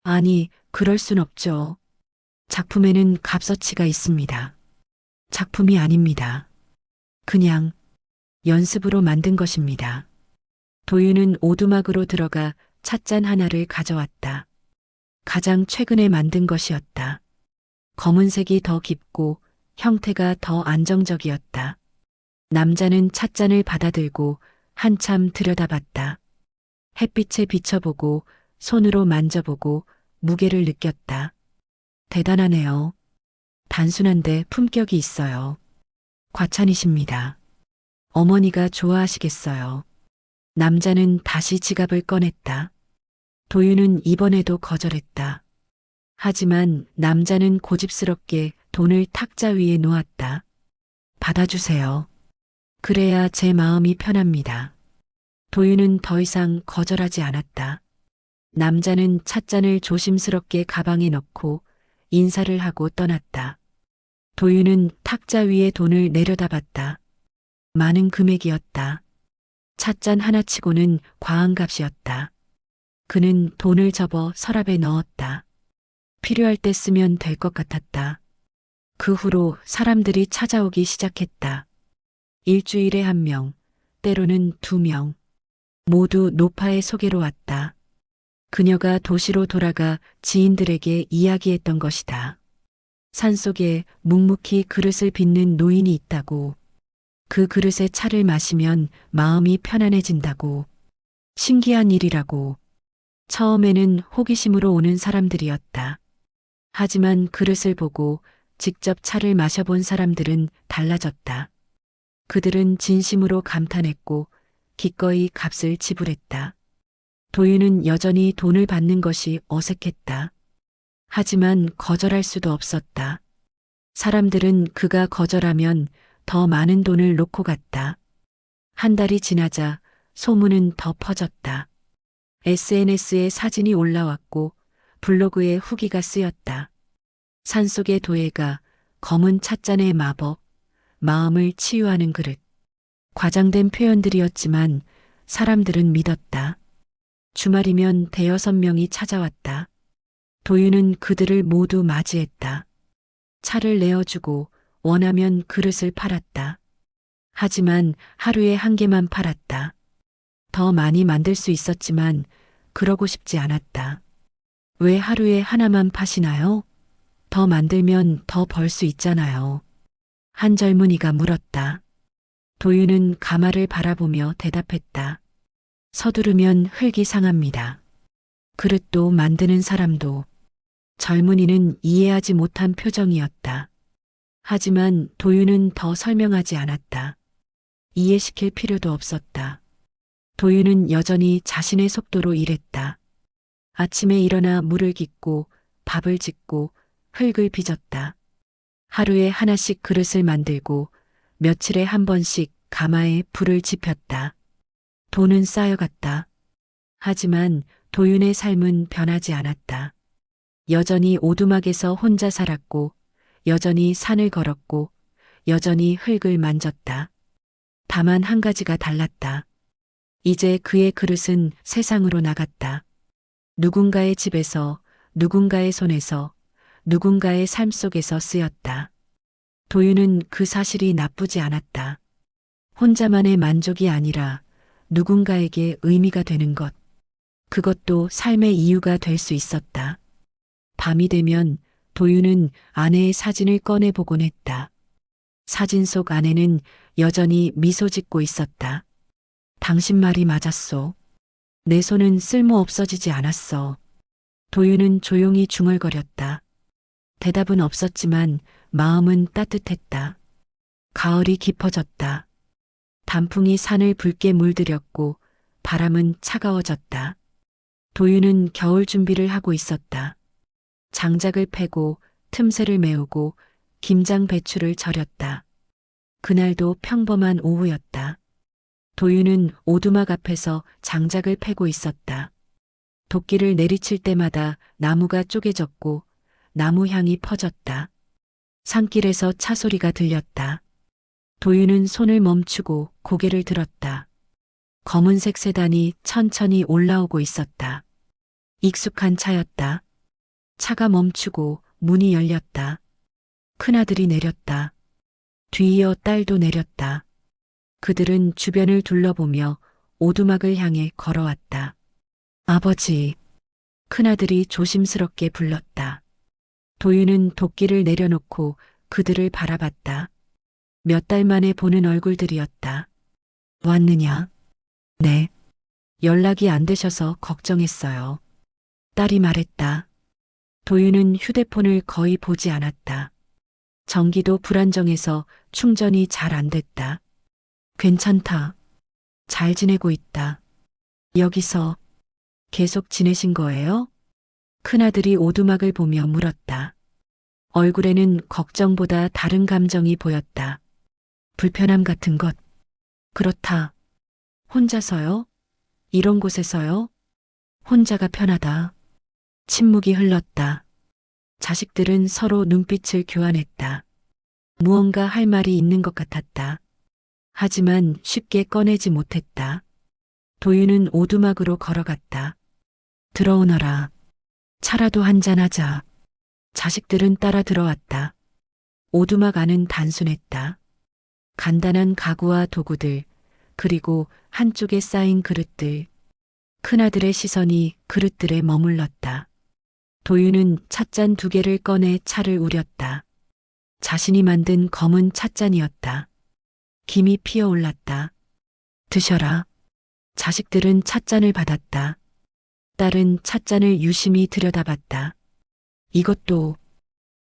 아니, 그럴 순 없죠. 작품에는 값어치가 있습니다. 작품이 아닙니다. 그냥 연습으로 만든 것입니다. 도윤은 오두막으로 들어가 찻잔 하나를 가져왔다. 가장 최근에 만든 것이었다. 검은색이 더 깊고 형태가 더 안정적이었다. 남자는 찻잔을 받아들고 한참 들여다봤다. 햇빛에 비춰보고 손으로 만져보고 무게를 느꼈다. 대단하네요. 단순한데 품격이 있어요. 과찬이십니다. 어머니가 좋아하시겠어요. 남자는 다시 지갑을 꺼냈다. 도윤은 이번에도 거절했다. 하지만 남자는 고집스럽게 돈을 탁자 위에 놓았다. 받아주세요. 그래야 제 마음이 편합니다. 도윤은 더 이상 거절하지 않았다. 남자는 찻잔을 조심스럽게 가방에 넣고 인사를 하고 떠났다. 도윤은 탁자 위에 돈을 내려다봤다. 많은 금액이었다. 찻잔 하나치고는 과한 값이었다. 그는 돈을 접어 서랍에 넣었다. 필요할 때 쓰면 될 것 같았다. 그 후로 사람들이 찾아오기 시작했다. 일주일에 1명, 때로는 2명. 모두 노파의 소개로 왔다. 그녀가 도시로 돌아가 지인들에게 이야기했던 것이다. 산속에 묵묵히 그릇을 빚는 노인이 있다고. 그 그릇에 차를 마시면 마음이 편안해진다고. 신기한 일이라고. 처음에는 호기심으로 오는 사람들이었다. 하지만 그릇을 보고 직접 차를 마셔본 사람들은 달라졌다. 그들은 진심으로 감탄했고 기꺼이 값을 지불했다. 도윤은 여전히 돈을 받는 것이 어색했다. 하지만 거절할 수도 없었다. 사람들은 그가 거절하면 더 많은 돈을 놓고 갔다. 한 달이 지나자 소문은 더 퍼졌다. SNS에 사진이 올라왔고 블로그에 후기가 쓰였다. 산속의 도예가, 검은 찻잔의 마법, 마음을 치유하는 그릇. 과장된 표현들이었지만 사람들은 믿었다. 주말이면 5-6명이 찾아왔다. 도윤은 그들을 모두 맞이했다. 차를 내어주고 원하면 그릇을 팔았다. 하지만 하루에 1개만 팔았다. 더 많이 만들 수 있었지만 그러고 싶지 않았다. 왜 하루에 하나만 파시나요? 더 만들면 더 벌 수 있잖아요. 한 젊은이가 물었다. 도윤은 가마를 바라보며 대답했다. 서두르면 흙이 상합니다. 그릇도 만드는 사람도. 젊은이는 이해하지 못한 표정이었다. 하지만 도윤은 더 설명하지 않았다. 이해시킬 필요도 없었다. 도윤은 여전히 자신의 속도로 일했다. 아침에 일어나 물을 깃고 밥을 짓고 흙을 빚었다. 하루에 하나씩 그릇을 만들고 며칠에 한 번씩 가마에 불을 지폈다. 돈은 쌓여갔다. 하지만 도윤의 삶은 변하지 않았다. 여전히 오두막에서 혼자 살았고 여전히 산을 걸었고 여전히 흙을 만졌다. 다만 한 가지가 달랐다. 이제 그의 그릇은 세상으로 나갔다. 누군가의 집에서, 누군가의 손에서, 누군가의 삶 속에서 쓰였다. 도윤은 그 사실이 나쁘지 않았다. 혼자만의 만족이 아니라 누군가에게 의미가 되는 것. 그것도 삶의 이유가 될 수 있었다. 밤이 되면 도윤은 아내의 사진을 꺼내보곤 했다. 사진 속 아내는 여전히 미소 짓고 있었다. 당신 말이 맞았소. 내 손은 쓸모 없어지지 않았어. 도윤은 조용히 중얼거렸다. 대답은 없었지만 마음은 따뜻했다. 가을이 깊어졌다. 단풍이 산을 붉게 물들였고 바람은 차가워졌다. 도윤은 겨울 준비를 하고 있었다. 장작을 패고 틈새를 메우고 김장 배추를 절였다. 그날도 평범한 오후였다. 도윤은 오두막 앞에서 장작을 패고 있었다. 도끼를 내리칠 때마다 나무가 쪼개졌고 나무 향이 퍼졌다. 산길에서 차 소리가 들렸다. 도윤은 손을 멈추고 고개를 들었다. 검은색 세단이 천천히 올라오고 있었다. 익숙한 차였다. 차가 멈추고 문이 열렸다. 큰아들이 내렸다. 뒤이어 딸도 내렸다. 그들은 주변을 둘러보며 오두막을 향해 걸어왔다. 아버지, 큰아들이 조심스럽게 불렀다. 도윤은 도끼를 내려놓고 그들을 바라봤다. 몇 달 만에 보는 얼굴들이었다. 왔느냐? 네. 연락이 안 되셔서 걱정했어요. 딸이 말했다. 도윤은 휴대폰을 거의 보지 않았다. 전기도 불안정해서 충전이 잘 안 됐다. 괜찮다. 잘 지내고 있다. 여기서 계속 지내신 거예요? 큰아들이 오두막을 보며 물었다. 얼굴에는 걱정보다 다른 감정이 보였다. 불편함 같은 것. 그렇다. 혼자서요? 이런 곳에서요? 혼자가 편하다. 침묵이 흘렀다. 자식들은 서로 눈빛을 교환했다. 무언가 할 말이 있는 것 같았다. 하지만 쉽게 꺼내지 못했다. 도윤은 오두막으로 걸어갔다. 들어오너라. 차라도 한잔하자. 자식들은 따라 들어왔다. 오두막 안은 단순했다. 간단한 가구와 도구들, 그리고 한쪽에 쌓인 그릇들. 큰아들의 시선이 그릇들에 머물렀다. 도윤은 찻잔 2개를 꺼내 차를 우렸다. 자신이 만든 검은 찻잔이었다. 김이 피어올랐다. 드셔라. 자식들은 찻잔을 받았다. 딸은 찻잔을 유심히 들여다봤다. 이것도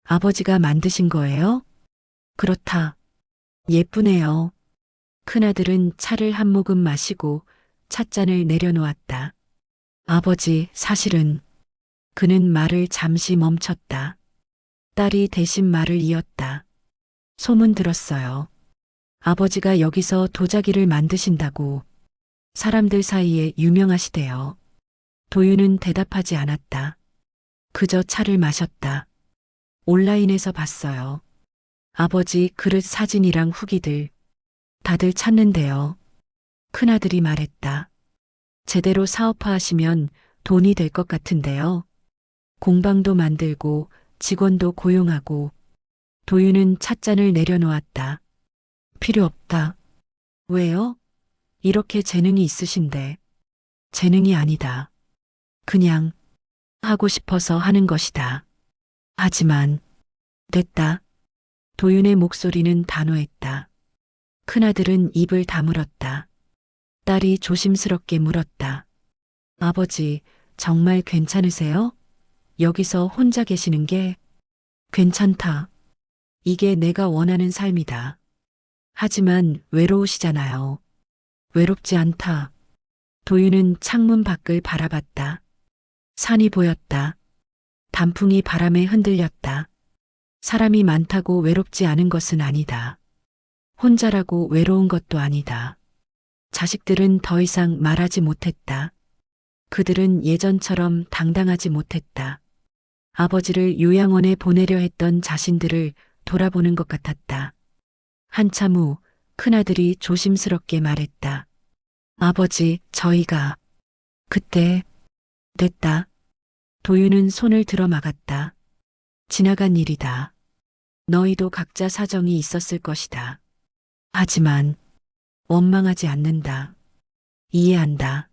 아버지가 만드신 거예요? 그렇다. 예쁘네요. 큰아들은 차를 한 모금 마시고 찻잔을 내려놓았다. 아버지, 사실은. 그는 말을 잠시 멈췄다. 딸이 대신 말을 이었다. 소문 들었어요. 아버지가 여기서 도자기를 만드신다고. 사람들 사이에 유명하시대요. 도윤은 대답하지 않았다. 그저 차를 마셨다. 온라인에서 봤어요. 아버지 그릇 사진이랑 후기들. 다들 찾는데요. 큰아들이 말했다. 제대로 사업화하시면 돈이 될 것 같은데요. 공방도 만들고 직원도 고용하고. 도윤은 찻잔을 내려놓았다. 필요 없다. 왜요? 이렇게 재능이 있으신데. 재능이 아니다. 그냥 하고 싶어서 하는 것이다. 하지만 됐다. 도윤의 목소리는 단호했다. 큰아들은 입을 다물었다. 딸이 조심스럽게 물었다. 아버지, 정말 괜찮으세요? 여기서 혼자 계시는 게 괜찮다. 이게 내가 원하는 삶이다. 하지만 외로우시잖아요. 외롭지 않다. 도윤은 창문 밖을 바라봤다. 산이 보였다. 단풍이 바람에 흔들렸다. 사람이 많다고 외롭지 않은 것은 아니다. 혼자라고 외로운 것도 아니다. 자식들은 더 이상 말하지 못했다. 그들은 예전처럼 당당하지 못했다. 아버지를 요양원에 보내려 했던 자신들을 돌아보는 것 같았다. 한참 후 큰아들이 조심스럽게 말했다. 아버지, 저희가 그때 됐다. 도윤은 손을 들어 막았다. 지나간 일이다. 너희도 각자 사정이 있었을 것이다. 하지만 원망하지 않는다. 이해한다.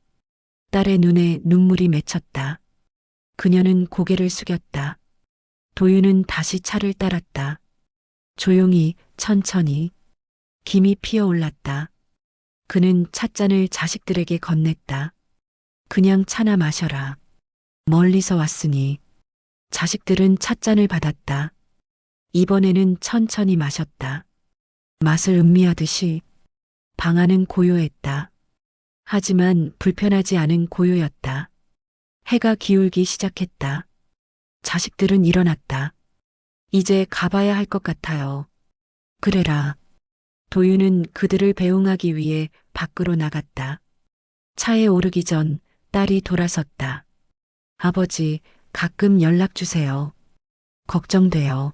딸의 눈에 눈물이 맺혔다. 그녀는 고개를 숙였다. 도윤은 다시 차를 따랐다. 조용히, 천천히. 김이 피어올랐다. 그는 찻잔을 자식들에게 건넸다. 그냥 차나 마셔라. 멀리서 왔으니 자식들은 찻잔을 받았다. 이번에는 천천히 마셨다. 맛을 음미하듯이 방안은 고요했다. 하지만 불편하지 않은 고요였다. 해가 기울기 시작했다. 자식들은 일어났다. 이제 가봐야 할 것 같아요. 그래라. 도윤은 그들을 배웅하기 위해 밖으로 나갔다. 차에 오르기 전 딸이 돌아섰다. 아버지, 가끔 연락 주세요. 걱정돼요.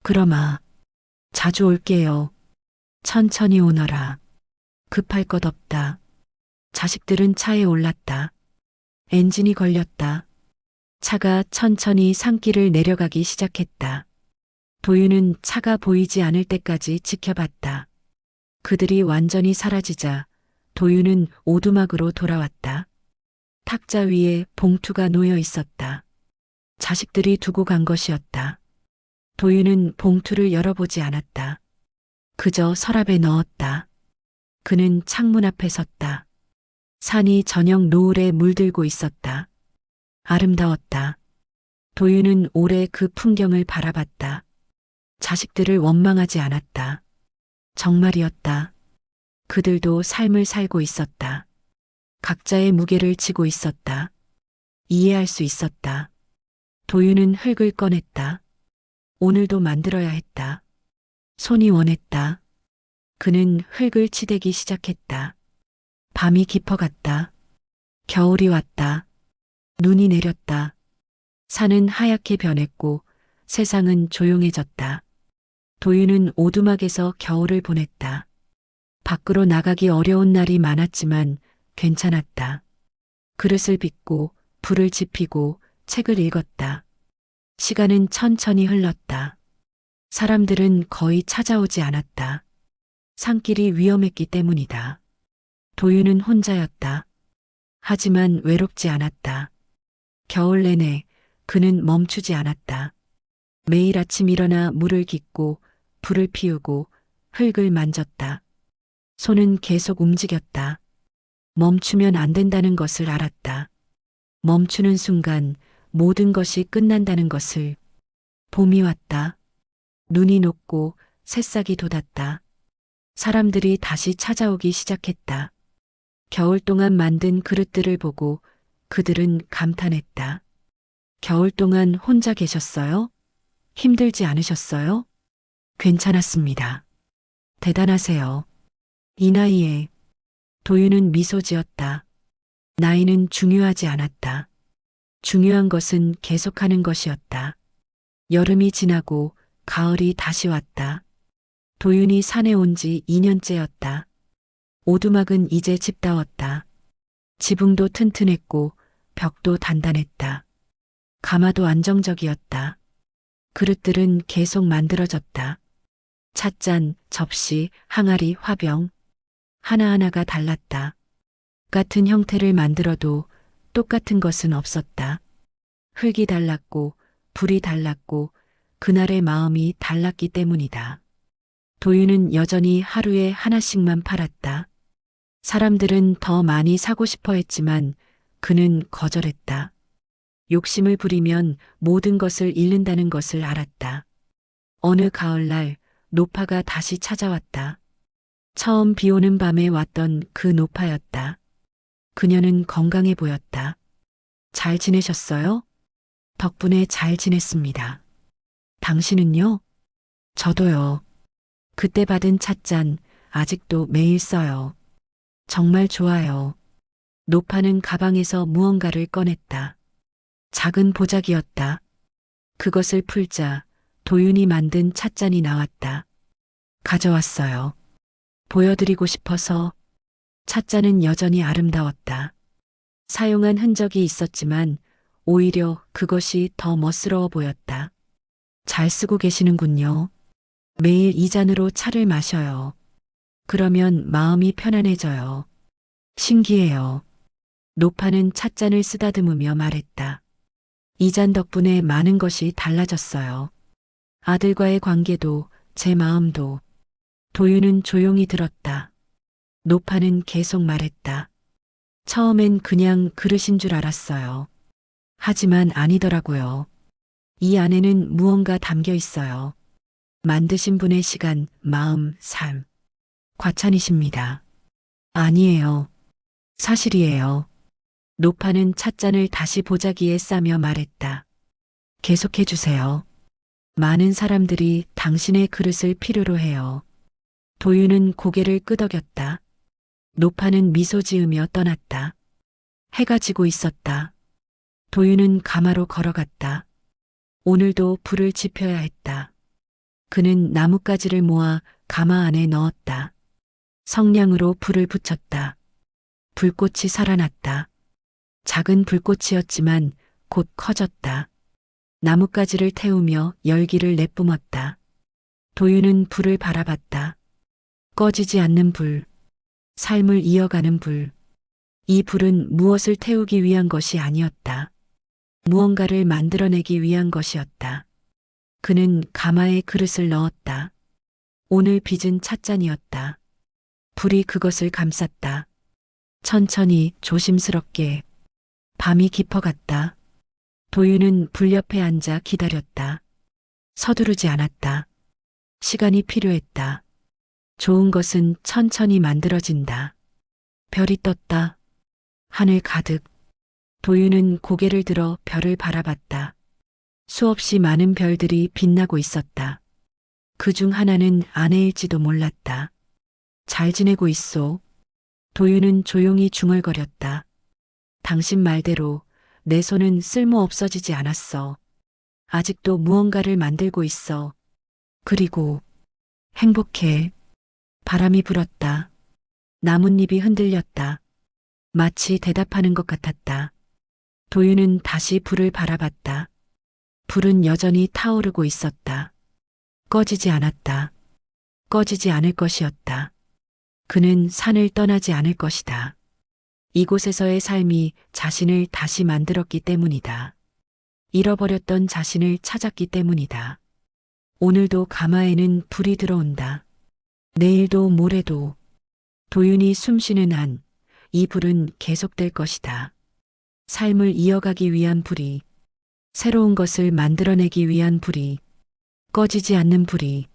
그러마. 자주 올게요. 천천히 오너라. 급할 것 없다. 자식들은 차에 올랐다. 엔진이 걸렸다. 차가 천천히 산길을 내려가기 시작했다. 도윤은 차가 보이지 않을 때까지 지켜봤다. 그들이 완전히 사라지자 도윤은 오두막으로 돌아왔다. 탁자 위에 봉투가 놓여 있었다. 자식들이 두고 간 것이었다. 도윤은 봉투를 열어보지 않았다. 그저 서랍에 넣었다. 그는 창문 앞에 섰다. 산이 저녁 노을에 물들고 있었다. 아름다웠다. 도윤은 오래 그 풍경을 바라봤다. 자식들을 원망하지 않았다. 정말이었다. 그들도 삶을 살고 있었다. 각자의 무게를 지고 있었다. 이해할 수 있었다. 도윤은 흙을 꺼냈다. 오늘도 만들어야 했다. 손이 원했다. 그는 흙을 치대기 시작했다. 밤이 깊어갔다. 겨울이 왔다. 눈이 내렸다. 산은 하얗게 변했고 세상은 조용해졌다. 도윤은 오두막에서 겨울을 보냈다. 밖으로 나가기 어려운 날이 많았지만 괜찮았다. 그릇을 빚고 불을 지피고 책을 읽었다. 시간은 천천히 흘렀다. 사람들은 거의 찾아오지 않았다. 산길이 위험했기 때문이다. 도윤은 혼자였다. 하지만 외롭지 않았다. 겨울 내내 그는 멈추지 않았다. 매일 아침 일어나 물을 깃고 불을 피우고 흙을 만졌다. 손은 계속 움직였다. 멈추면 안 된다는 것을 알았다. 멈추는 순간 모든 것이 끝난다는 것을. 봄이 왔다. 눈이 녹고 새싹이 돋았다. 사람들이 다시 찾아오기 시작했다. 겨울 동안 만든 그릇들을 보고 그들은 감탄했다. 겨울 동안 혼자 계셨어요? 힘들지 않으셨어요? 괜찮았습니다. 대단하세요. 이 나이에. 도윤은 미소 지었다. 나이는 중요하지 않았다. 중요한 것은 계속하는 것이었다. 여름이 지나고 가을이 다시 왔다. 도윤이 산에 온 지 2년째였다. 오두막은 이제 집다웠다. 지붕도 튼튼했고 벽도 단단했다. 가마도 안정적이었다. 그릇들은 계속 만들어졌다. 찻잔, 접시, 항아리, 화병. 하나하나가 달랐다. 같은 형태를 만들어도 똑같은 것은 없었다. 흙이 달랐고 불이 달랐고 그날의 마음이 달랐기 때문이다. 도윤은 여전히 하루에 하나씩만 팔았다. 사람들은 더 많이 사고 싶어 했지만 그는 거절했다. 욕심을 부리면 모든 것을 잃는다는 것을 알았다. 어느 가을날 노파가 다시 찾아왔다. 처음 비 오는 밤에 왔던 그 노파였다. 그녀는 건강해 보였다. 잘 지내셨어요? 덕분에 잘 지냈습니다. 당신은요? 저도요. 그때 받은 찻잔 아직도 매일 써요. 정말 좋아요. 노파는 가방에서 무언가를 꺼냈다. 작은 보자기였다. 그것을 풀자 도윤이 만든 찻잔이 나왔다. 가져왔어요. 보여드리고 싶어서. 찻잔은 여전히 아름다웠다. 사용한 흔적이 있었지만 오히려 그것이 더 멋스러워 보였다. 잘 쓰고 계시는군요. 매일 이 잔으로 차를 마셔요. 그러면 마음이 편안해져요. 신기해요. 노파는 찻잔을 쓰다듬으며 말했다. 이 잔 덕분에 많은 것이 달라졌어요. 아들과의 관계도 제 마음도. 도윤은 조용히 들었다. 노파는 계속 말했다. 처음엔 그냥 그릇인 줄 알았어요. 하지만 아니더라고요. 이 안에는 무언가 담겨 있어요. 만드신 분의 시간, 마음, 삶. 과찬이십니다. 아니에요. 사실이에요. 노파는 찻잔을 다시 보자기에 싸며 말했다. 계속해 주세요. 많은 사람들이 당신의 그릇을 필요로 해요. 도윤은 고개를 끄덕였다. 노파는 미소 지으며 떠났다. 해가 지고 있었다. 도윤은 가마로 걸어갔다. 오늘도 불을 지펴야 했다. 그는 나뭇가지를 모아 가마 안에 넣었다. 성냥으로 불을 붙였다. 불꽃이 살아났다. 작은 불꽃이었지만 곧 커졌다. 나뭇가지를 태우며 열기를 내뿜었다. 도윤은 불을 바라봤다. 꺼지지 않는 불, 삶을 이어가는 불. 이 불은 무엇을 태우기 위한 것이 아니었다. 무언가를 만들어내기 위한 것이었다. 그는 가마에 그릇을 넣었다. 오늘 빚은 찻잔이었다. 불이 그것을 감쌌다. 천천히 조심스럽게 밤이 깊어갔다. 도윤은 불 옆에 앉아 기다렸다. 서두르지 않았다. 시간이 필요했다. 좋은 것은 천천히 만들어진다. 별이 떴다. 하늘 가득. 도윤은 고개를 들어 별을 바라봤다. 수없이 많은 별들이 빛나고 있었다. 그 중 하나는 아내일지도 몰랐다. 잘 지내고 있소. 도윤은 조용히 중얼거렸다. 당신 말대로 내 손은 쓸모 없어지지 않았어. 아직도 무언가를 만들고 있어. 그리고 행복해. 바람이 불었다. 나뭇잎이 흔들렸다. 마치 대답하는 것 같았다. 도윤은 다시 불을 바라봤다. 불은 여전히 타오르고 있었다. 꺼지지 않았다. 꺼지지 않을 것이었다. 그는 산을 떠나지 않을 것이다. 이곳에서의 삶이 자신을 다시 만들었기 때문이다. 잃어버렸던 자신을 찾았기 때문이다. 오늘도 가마에는 불이 들어온다. 내일도 모레도. 도윤이 숨쉬는 한 이 불은 계속될 것이다. 삶을 이어가기 위한 불이, 새로운 것을 만들어내기 위한 불이, 꺼지지 않는 불이,